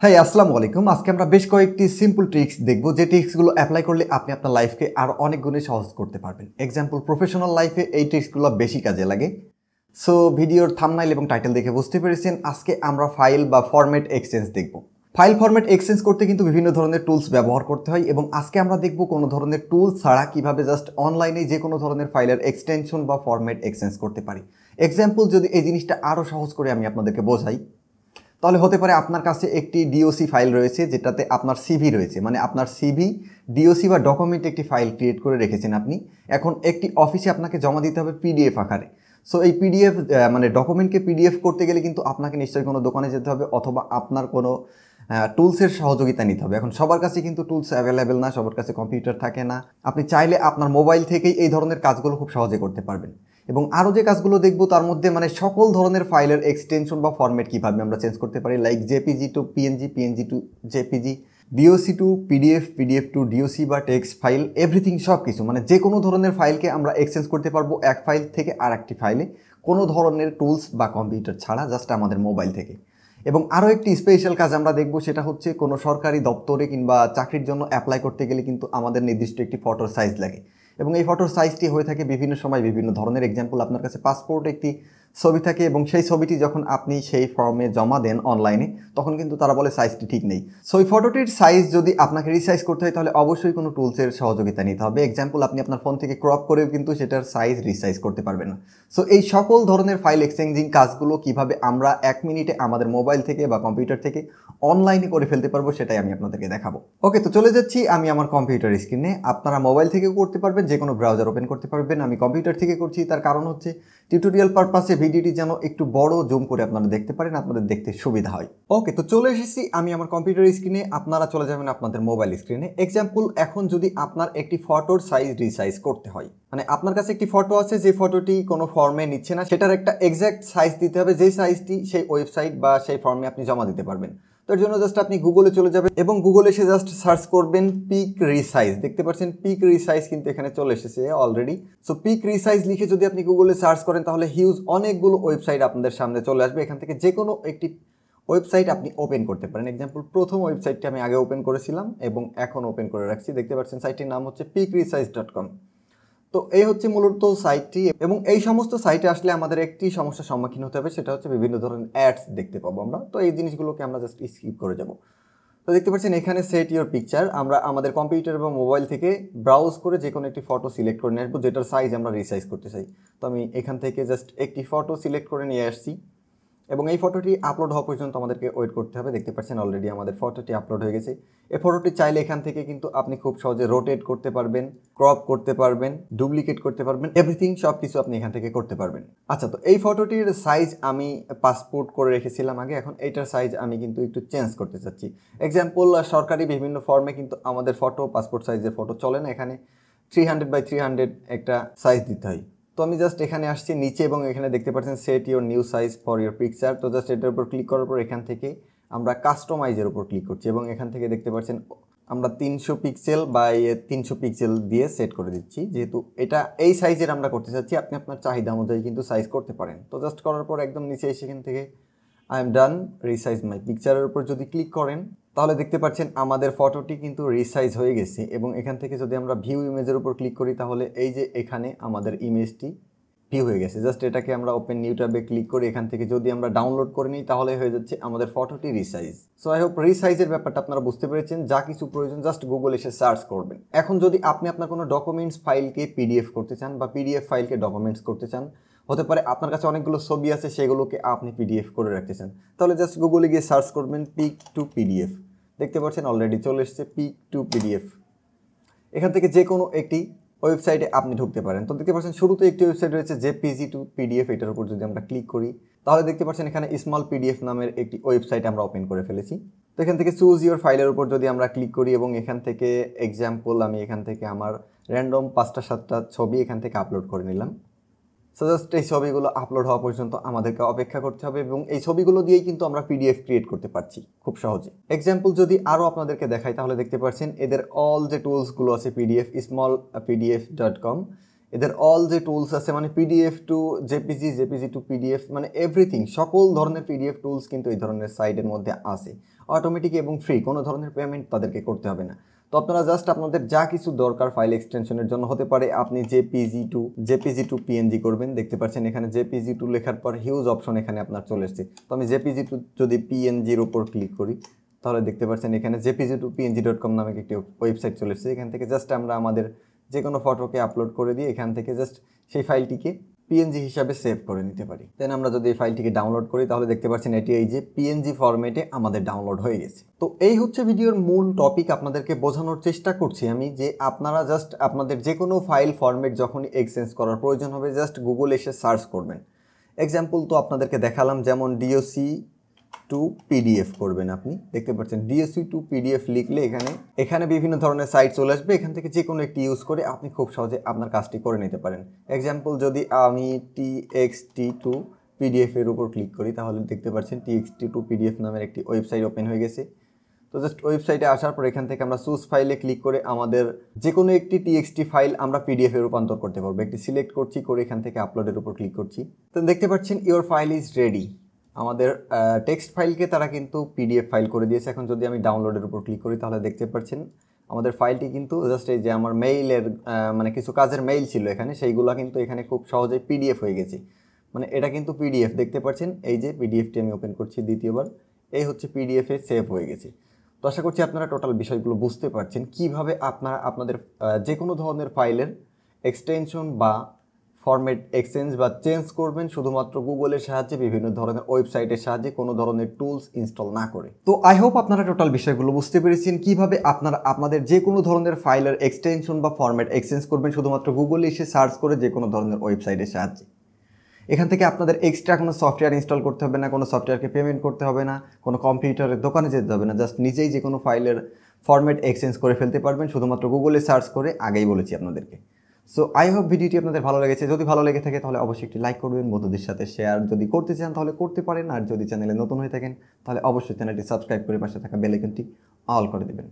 High আসসালামু আলাইকুম। আজকে আমরা বেশ কয়েকটি সিম্পল ট্রিক্স দেখব, যে ট্রিক্সগুলো অ্যাপ্লাই করলে আপনি আপনার লাইফকে আরও অনেক গুণে সহজ করতে পারবেন। এক্সাম্পল, প্রফেশনাল লাইফে এই ট্রিক্সগুলো বেশি কাজে লাগে। সো ভিডিওর থাম্বনেইল এবং টাইটেল দেখে বুঝতে পেরেছেন, আজকে আমরা ফাইল বা ফরম্যাট এক্সচেঞ্জ দেখব। ফাইল ফরম্যাট এক্সচেঞ্জ করতে কিন্তু বিভিন্ন ধরনের টুলস ব্যবহার করতে হয়, এবং আজকে আমরা দেখব কোনো ধরনের টুল ছাড়া কিভাবে জাস্ট অনলাইনে যে কোনো ধরনের ফাইলের এক্সটেনশন বা ফরম্যাট এক্সচেঞ্জ করতে পারি। এক্সাম্পল, যদি এই জিনিসটা আরও সহজ করে আমি আপনাদেরকে বোঝাই, তাহলে হতে পারে আপনার কাছে একটি ডিওসি ফাইল রয়েছে যেটাতে আপনার সিভি রয়েছে, মানে আপনার সিভি ডিওসি বা ডকুমেন্ট একটি ফাইল ক্রিয়েট করে রেখেছেন আপনি। এখন একটি অফিসে আপনাকে জমা দিতে হবে পিডিএফ আকারে। সো এই পিডিএফ মানে ডকুমেন্টকে পিডিএফ করতে গেলে কিন্তু আপনাকে নিশ্চয়ই কোনো দোকানে যেতে হবে, অথবা আপনার কোনো টুলসের সহযোগিতা নিতে হবে। এখন সবার কাছে কিন্তু টুলস অ্যাভেলেবেল না, সবার কাছে কম্পিউটার থাকে না। আপনি চাইলে আপনার মোবাইল থেকেই এই ধরনের কাজগুলো খুব সহজে করতে পারবেন। এবং আরও যে কাজগুলো দেখব তার মধ্যে মানে সকল ধরনের ফাইলের এক্সটেনশন বা ফরম্যাট কীভাবে আমরা চেঞ্জ করতে পারি, like JPG two PNG, PNG two JPG, DOC two PDF, PDF two DOC বা টেক্সট ফাইল, এভরিথিং সব কিছু, মানে যে কোনো ধরনের ফাইলকে আমরা এক্সচেঞ্জ করতে পারবো এক ফাইল থেকে আর একটি ফাইলে, কোনো ধরনের টুলস বা কম্পিউটার ছাড়া, জাস্ট আমাদের মোবাইল থেকে। এবং আরও একটি স্পেশাল কাজ আমরা দেখব, সেটা হচ্ছে কোনো সরকারি দপ্তরে কিংবা চাকরির জন্য অ্যাপ্লাই করতে গেলে কিন্তু আমাদের নির্দিষ্ট একটি ফটোর সাইজ লাগে, এবং এই ফটোর সাইজটি হয়ে থাকে বিভিন্ন সময় বিভিন্ন ধরনের। এক্সাম্পল, আপনার কাছে পাসপোর্ট একটি ছবি থাকে, এবং সেই ছবিটি যখন আপনি সেই ফর্মে জমা দেন অনলাইনে, তখন কিন্তু তারা বলে সাইজটি ঠিক নেই। সো এই ফটোটির সাইজ যদি আপনাকে রিসাইজ করতে হয়, তাহলে অবশ্যই কোনো টুলসের সহযোগিতা নিতে হবে। এক্সাম্পল, আপনি আপনার ফোন থেকে ক্রপ করেও কিন্তু সেটার সাইজ রিসাইজ করতে পারবেন না। সো এই সকল ধরনের ফাইল এক্সচেঞ্জিং কাজগুলো কিভাবে আমরা 1 মিনিটে আমাদের মোবাইল থেকে বা কম্পিউটার থেকে অনলাইনে করে ফেলতে পারবো, সেটাই আমি আপনাদেরকে দেখাবো। ওকে, তো চলে যাচ্ছি আমি আমার কম্পিউটার স্ক্রিনে। আপনারা মোবাইল থেকেও করতে পারবেন, যে কোনো ব্রাউজার ওপেন করতে পারবেন। আমি কম্পিউটার থেকে করছি, তার কারণ হচ্ছে টিউটোরিয়াল পারপাসে ভিডিওটি যেন একটু বড় জুম করে আপনারা দেখতে পারেন, আপনাদের দেখতে সুবিধা হয়। ওকে, তো চলে এসেছি আমি আমার কম্পিউটার স্ক্রিনে, আপনারা চলে যাবেন আপনাদের মোবাইল স্ক্রিনে। এক্সাম্পল, এখন যদি আপনার একটি ফটোর সাইজ রিসাইজ করতে হয়, মানে আপনার কাছে একটি ফটো আছে, যে ফটোটি কোনো ফর্মে নিচ্ছে না, সেটার একটা এক্স্যাক্ট সাইজ দিতে হবে, যেই সাইজটি সেই ওয়েবসাইট বা সেই ফর্মে আপনি জমা দিতে পারবেন। তার জন্য জাস্ট আপনি গুগলে চলে যাবেন, এবং গুগলে এসে জাস্ট সার্চ করবেন পিক রিসাইজ। দেখতে পাচ্ছেন পিক রিসাইজ কিন্তু এখানে চলে এসেছে অলরেডি। সো পিক রিসাইজ লিখে যদি আপনি গুগলে সার্চ করেন, তাহলে হিউজ অনেকগুলো ওয়েবসাইট আপনাদের সামনে চলে আসবে। এখান থেকে যে কোনো একটি ওয়েবসাইট আপনি ওপেন করতে পারেন। এক্সাম্পল, প্রথম ওয়েবসাইটটি আমি আগে ওপেন করেছিলাম এবং এখন ওপেন করে রাখছি। দেখতে পাচ্ছেন সাইটটির নাম হচ্ছে picrisize.com। তো এই হচ্ছে মূলত সাইটটি, এবং এই সমস্ত সাইটে আসলে আমাদের একটি সমস্যার সম্মুখীন হতে হবে, সেটা হচ্ছে বিভিন্ন ধরনের অ্যাডস দেখতে পাবো আমরা। তো এই জিনিসগুলোকে আমরা জাস্ট স্কিপ করে যাব। তো দেখতে পাচ্ছেন এখানে সেট ইউর পিকচার, আমরা আমাদের কম্পিউটার বা মোবাইল থেকে ব্রাউজ করে যে কোনো একটি ফটো সিলেক্ট করে নিয়ে আসবো, যেটার সাইজ আমরা রিসাইজ করতে চাই। তো আমি এখান থেকে জাস্ট একটি ফটো সিলেক্ট করে নিয়ে আসছি, এবং এই ফটোটি আপলোড হওয়া পর্যন্ত আমাদেরকে ওয়েট করতে হবে। দেখতে পাচ্ছেন অলরেডি আমাদের ফটোটি আপলোড হয়ে গেছে। এই ফটোটি চাইলে এখান থেকে কিন্তু আপনি খুব সহজে রোটেট করতে পারবেন, ক্রপ করতে পারবেন, ডুপ্লিকেট করতে পারবেন, এভরিথিং সব কিছু আপনি এখান থেকে করতে পারবেন। আচ্ছা, তো এই ফটোটির সাইজ আমি পাসপোর্ট করে রেখেছিলাম আগে, এখন এইটার সাইজ আমি কিন্তু একটু চেঞ্জ করতে চাচ্ছি। এক্সাম্পল, সরকারি বিভিন্ন ফর্মে কিন্তু আমাদের ফটো পাসপোর্ট সাইজের ফটো চলে না, এখানে 300x300 একটা সাইজ দিতে হয়। তো আমি জাস্ট এখানে আসছি নিচে, এবং এখানে দেখতে পাচ্ছেন set your new size for your picture. তো জাস্ট এটার উপর ক্লিক করার পর এখান থেকে আমরা কাস্টমাইজের উপর ক্লিক করছি, এবং এখান থেকে দেখতে পাচ্ছেন আমরা 300 পিক্সেল বা 300 পিক্সেল দিয়ে সেট করে দিচ্ছি, যেহেতু এটা এই সাইজের আমরা করতে চাচ্ছি। আপনি আপনার চাহিদা অনুযায়ী কিন্তু সাইজ করতে পারেন। তো জাস্ট করার পর একদম নিচে এসে এখান থেকে আই এম ডান রিসাইজ মাই পিকচারের উপর যদি ক্লিক করেন, তাহলে দেখতে পাচ্ছেন আমাদের ফটোটি কিন্তু রিসাইজ হয়ে গেছে। এবং এখান থেকে যদি আমরা ভিউ ইমেজের উপর ক্লিক করি, তাহলে এই যে এখানে আমাদের ইমেজটি ভিউ হয়ে গেছে। জাস্ট এটাকে আমরা ওপেন নিউ ট্যাবে ক্লিক করে এখান থেকে যদি আমরা ডাউনলোড করে নিই, তাহলে হয়ে যাচ্ছে আমাদের ফটোটি রিসাইজ। সো আই হোপ রিসাইজের ব্যাপারটা আপনারা বুঝতে পেরেছেন। যা কিছু প্রয়োজন জাস্ট গুগল এসে সার্চ করবেন। এখন যদি আপনি আপনার কোনো ডকুমেন্টস ফাইলকে পিডিএফ করতে চান, বা পিডিএফ ফাইলকে ডকুমেন্টস করতে চান, হতে পারে আপনার কাছে অনেকগুলো ছবি আছে, সেগুলোকে আপনি পিডিএফ করে রাখতে চান, তাহলে জাস্ট গুগলে গিয়ে সার্চ করবেন পিক টু পিডিএফ। দেখতে পাচ্ছেন অলরেডি চলে এসেছে পিক টু পিডিএফ। এখান থেকে যে কোনো একটি ওয়েবসাইটে আপনি ঢুকতে পারেন। তো দেখতে পাচ্ছেন শুরুতে একটি ওয়েবসাইট রয়েছে জেপিজি টু পিডিএফ, এটার উপর যদি আমরা ক্লিক করি, তাহলে দেখতে পাচ্ছেন এখানে স্মল পিডিএফ নামের একটি ওয়েবসাইট আমরা ওপেন করে ফেলেছি। তো এখান থেকে চুজ ইউর ফাইলের উপর যদি আমরা ক্লিক করি, এবং এখান থেকে এক্সাম্পল আমি এখান থেকে আমার র্যান্ডম 5টা-7টা ছবি এখান থেকে আপলোড করে নিলাম। সো জাস্ট এই ছবিগুলো আপলোড হওয়া পর্যন্ত আমাদেরকে অপেক্ষা করতে হবে, এবং এই ছবিগুলো দিয়েই কিন্তু আমরা পিডিএফ ক্রিয়েট করতে পারছি খুব সহজে। এক্সাম্পল যদি আরও আপনাদেরকে দেখাই, তাহলে দেখতে পাচ্ছেন এদের অল যে টুলসগুলো আছে, পিডিএফ স্মল pdf.com, এদের অল যে টুলস আছে, মানে PDF two JPG, JPG two PDF, মানে এভরিথিং সকল ধরনের পিডিএফ টুলস কিন্তু এই ধরনের সাইটের মধ্যে আছে। অটোমেটিক এবং ফ্রি, কোনো ধরনের পেমেন্ট তাদেরকে করতে হবে না। তো আপনারা জাস্ট আপনাদের যা কিছু দরকার ফাইল এক্সটেনশনের জন্য হতে পারে, আপনি জেপিজি টু পিএনজি করবেন। দেখতে পাচ্ছেন এখানে জেপিজি টু লেখার পর হিউজ অপশন এখানে আপনার চলে এসেছে। তো আমি জেপিজি টু যদি পিএনজির উপর ক্লিক করি তাহলে দেখতে পাচ্ছেন এখানে jpg2png.com নামে একটি ওয়েবসাইট চলে এসেছে। এখান থেকে জাস্ট আমরা আমাদের যে কোনো ফটোকে আপলোড করে দিয়ে এখান থেকে জাস্ট সেই ফাইলটিকে পিএনজি হিসাবে সেভ করে নিতে পারি। দেন আমরা যদি এই ফাইলটিকে ডাউনলোড করি তাহলে দেখতে পাচ্ছেন এটি এই যে পিএনজি ফরম্যাটে আমাদের ডাউনলোড হয়ে গেছে। তো এই হচ্ছে ভিডিওর মূল টপিক। আপনাদেরকে বোঝানোর চেষ্টা করছি আমি যে আপনারা জাস্ট আপনাদের যে কোনো ফাইল ফরম্যাট যখনই এক্সচেঞ্জ করার প্রয়োজন হবে জাস্ট গুগলে এসে সার্চ করবেন। এক্সাম্পল তো আপনাদেরকে দেখালাম, যেমন ডিওসি টু পিডিএফ করবেন। আপনি দেখতে পাচ্ছেন ডিওসি টু পিডিএফ লিখলে এখানে বিভিন্ন ধরনের সাইট চলে আসবে। এখান থেকে যে কোনো একটি ইউজ করে আপনি খুব সহজে আপনার কাজটি করে নিতে পারেন। এক্সাম্পল যদি আমি টিএক্সটি টু পিডিএফ এর উপর ক্লিক করি তাহলে দেখতে পাচ্ছেন টিএক্সটি টু পিডিএফ নামের একটি ওয়েবসাইট ওপেন হয়ে গেছে। তো জাস্ট ওয়েবসাইটে আসার পর এখান থেকে আমরা চুজ ফাইলে ক্লিক করে আমাদের যে কোনো একটি টিএক্সটি ফাইল আমরা পিডিএফ এ রূপান্তর করতে পারবো। একটি সিলেক্ট করছি, করে এখান থেকে আপলোডের উপর ক্লিক করছি। তো দেখতে পাচ্ছেন ইওর ফাইল ইজ রেডি। আমাদের টেক্সট ফাইলকে তারা কিন্তু পিডিএফ ফাইল করে দিয়েছে। এখন যদি আমি ডাউনলোডের উপর ক্লিক করি তাহলে দেখতে পাচ্ছেন আমাদের ফাইলটি কিন্তু জাস্ট এই যে আমার মেইলের মানে কিছু কাজের মেইল ছিল এখানে, সেইগুলো কিন্তু এখানে খুব সহজেই পিডিএফ হয়ে গেছে। মানে এটা কিন্তু পিডিএফ, দেখতে পাচ্ছেন এই যে পিডিএফটি আমি ওপেন করছি দ্বিতীয়বার, এই হচ্ছে পিডিএফে সেভ হয়ে গেছে। তো আশা করছি আপনারা টোটাল বিষয়গুলো বুঝতে পারছেন কিভাবে আপনারা আপনাদের যে কোনো ধরনের ফাইলের এক্সটেনশন বা ফরম্যাট এক্সচেঞ্জ বা চেঞ্জ করবেন শুধুমাত্র গুগলের সাহায্যে, বিভিন্ন ধরনের ওয়েবসাইটের সাহায্যে, কোনো ধরনের টুলস ইনস্টল না করে। তো আই হোপ আপনারা টোটাল বিষয়গুলো বুঝতে পেরেছেন কিভাবে আপনারা আপনাদের যে কোনো ধরনের ফাইলের এক্সটেনশন বা ফরম্যাট এক্সচেঞ্জ করবেন শুধুমাত্র গুগলে এসে সার্চ করে যে কোনো ধরনের ওয়েবসাইটের সাহায্যে। এখান থেকে আপনাদের এক্সট্রা কোনো সফটওয়্যার ইনস্টল করতে হবে না, কোনো সফটওয়্যারকে পেমেন্ট করতে হবে না, কোনো কম্পিউটারের দোকানে যেতে হবে না, জাস্ট নিজেই যে কোনো ফাইলের ফরম্যাট এক্সচেঞ্জ করে ফেলতে পারবেন শুধুমাত্র গুগলে সার্চ করে, আগেই বলেছি আপনাদেরকে। সো আই হোপ ভিডিওটি আপনাদের ভালো লেগেছে। যদি ভালো লেগে থাকে তাহলে অবশ্যই একটি লাইক করবেন, বন্ধুদের সাথে শেয়ার যদি করতে চান তাহলে করতে পারেন, আর যদি চ্যানেলে নতুন হয়ে থাকেন তাহলে অবশ্যই চ্যানেলটি সাবস্ক্রাইব করে পাশে থাকা বেল আইকনটি অল করে দেবেন।